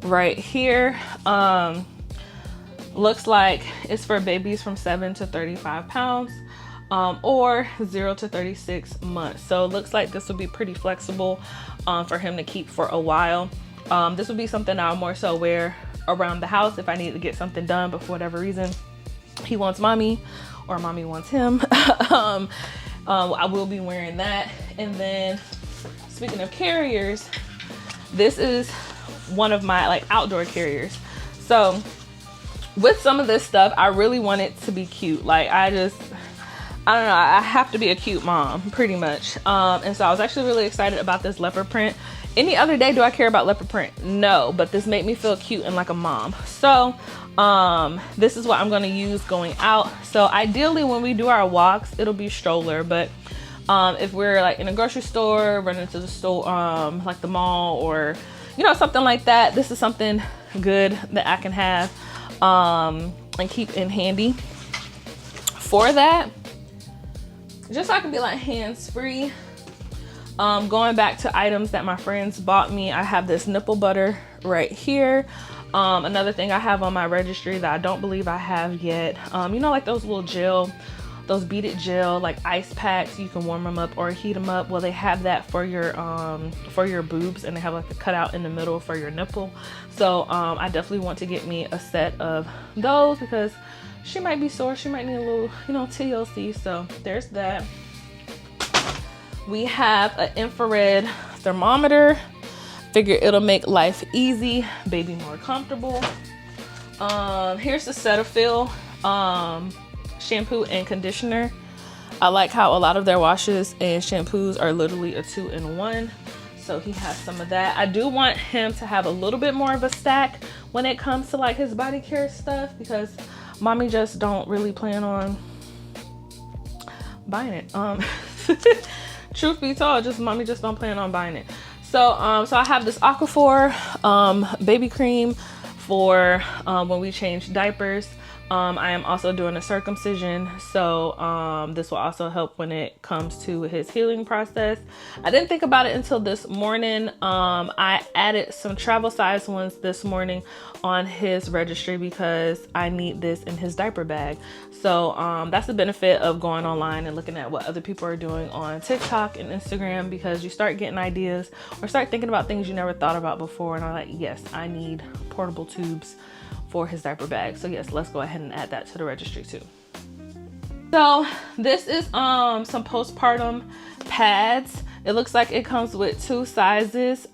right here. Looks like it's for babies from 7 to 35 pounds. Or 0 to 36 months. So it looks like this would be pretty flexible for him to keep for a while. This would be something I'll more so wear around the house if I need to get something done, but for whatever reason he wants mommy or mommy wants him. I will be wearing that. And then speaking of carriers, this is one of my like outdoor carriers. So with some of this stuff, I really want it to be cute. Like I don't know, I have to be a cute mom pretty much. And so I was actually really excited about this leopard print. Any other day do I care about leopard print? No, but this made me feel cute and like a mom. So this is what I'm going to use going out. So ideally when we do our walks, it'll be stroller, but if we're like in a grocery store, running to the store, like the mall, or you know, something like that, this is something good that I can have and keep in handy for that. Just so I can be like hands-free. Going back to items that my friends bought me, I have this nipple butter right here. Another thing I have on my registry that I don't believe I have yet, you know, like those little gel, those beaded gel, like ice packs. You can warm them up or heat them up. Well, they have that for your boobs, and they have like a cutout in the middle for your nipple. So I definitely want to get me a set of those, because she might be sore. She might need a little, you know, TLC. So there's that. We have an infrared thermometer. Figure it'll make life easy, baby more comfortable. Here's the Cetaphil shampoo and conditioner. I like how a lot of their washes and shampoos are literally a 2-in-1. So he has some of that. I do want him to have a little bit more of a stack when it comes to like his body care stuff, because mommy just don't really plan on buying it. Truth be told, mommy just don't plan on buying it. So so I have this Aquaphor baby cream for when we change diapers. I am also doing a circumcision, so this will also help when it comes to his healing process. I didn't think about it until this morning. I added some travel size ones this morning on his registry because I need this in his diaper bag. So that's the benefit of going online and looking at what other people are doing on TikTok and Instagram, because you start getting ideas or start thinking about things you never thought about before. And I'm like, yes, I need portable tubes for his diaper bag. So yes, let's go ahead and add that to the registry too. So this is some postpartum pads. It looks like it comes with 2 sizes,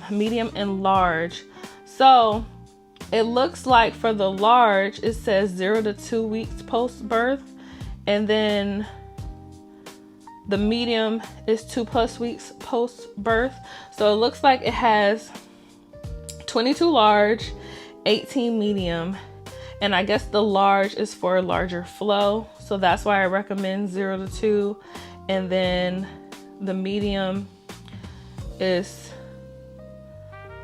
medium and large. So it looks like for the large, it says 0 to 2 weeks post birth, and then the medium is 2+ weeks post birth. So it looks like it has 22 large, 18 medium, and I guess the large is for a larger flow. So that's why I recommend 0 to 2, and then the medium is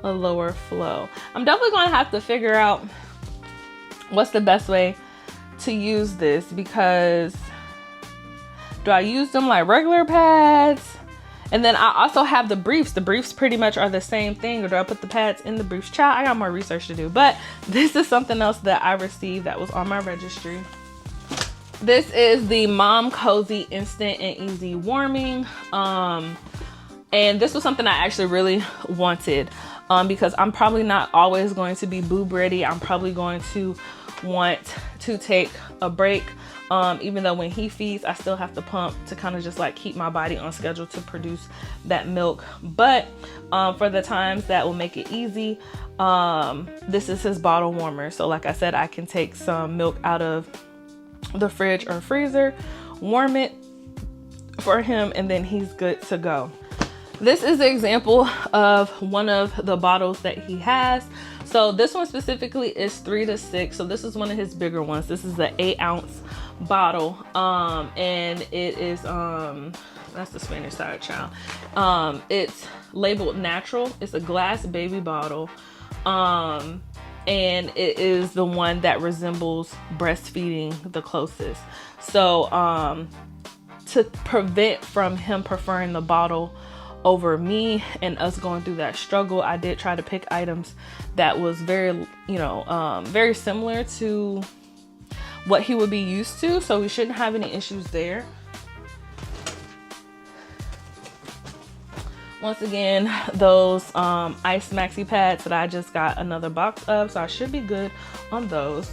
a lower flow. I'm definitely gonna have to figure out what's the best way to use this, because do I use them like regular pads? And then I also have the briefs. The briefs pretty much are the same thing, or do I put the pads in the briefs? Child, I got more research to do, but this is something else that I received that was on my registry. This is the Mom Cozy Instant and Easy Warming. And this was something I actually really wanted, because I'm probably not always going to be boob ready. I'm probably going to want to take a break. Even though when he feeds, I still have to pump to kind of just like keep my body on schedule to produce that milk. But for the times that will make it easy, this is his bottle warmer. So like I said, I can take some milk out of the fridge or freezer, warm it for him, and then he's good to go. This is an example of one of the bottles that he has. So this one specifically is 3 to 6. So this is one of his bigger ones. This is the 8-ounce bottle. And it is, that's the Spanish side, child. It's labeled natural. It's a glass baby bottle. And it is the one that resembles breastfeeding the closest. So, to prevent from him preferring the bottle over me and us going through that struggle, I did try to pick items that was very, very similar to what he would be used to. So we shouldn't have any issues there. Once again, those ice maxi pads that I just got another box of, so I should be good on those.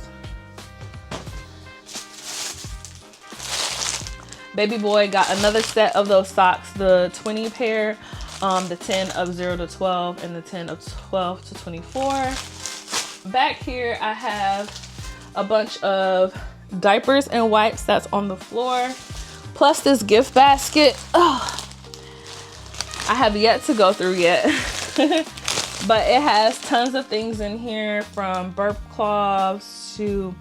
Baby boy got another set of those socks, the 20 pair, the 10 of 0 to 12 and the 10 of 12 to 24. Back here I have a bunch of diapers and wipes that's on the floor, plus this gift basket. Oh, I have yet to go through yet. But it has tons of things in here, from burp cloths to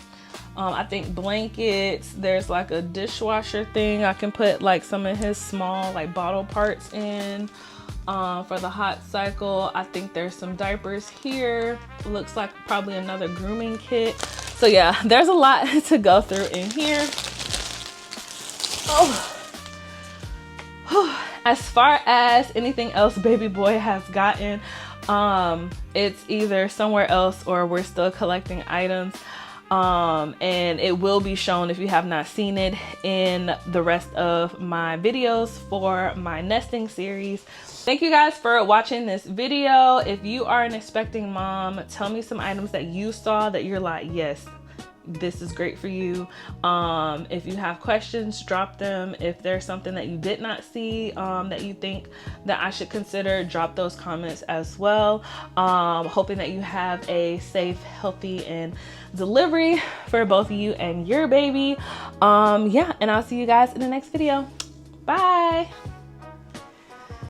I think blankets. There's like a dishwasher thing I can put like some of his small like bottle parts in for the hot cycle. I think there's some diapers here. Looks like probably another grooming kit. So yeah, there's a lot to go through in here. Oh. As far as anything else baby boy has gotten, it's either somewhere else or we're still collecting items. And it will be shown, if you have not seen it, in the rest of my videos for my nesting series. Thank you guys for watching this video. If you are an expecting mom, tell me some items that you saw that you're like, yes, this is great for you. If you have questions, drop them. If there's something that you did not see that you think that I should consider, drop those comments as well. Hoping that you have a safe, healthy, and delivery for both you and your baby. Yeah, and I'll see you guys in the next video. Bye.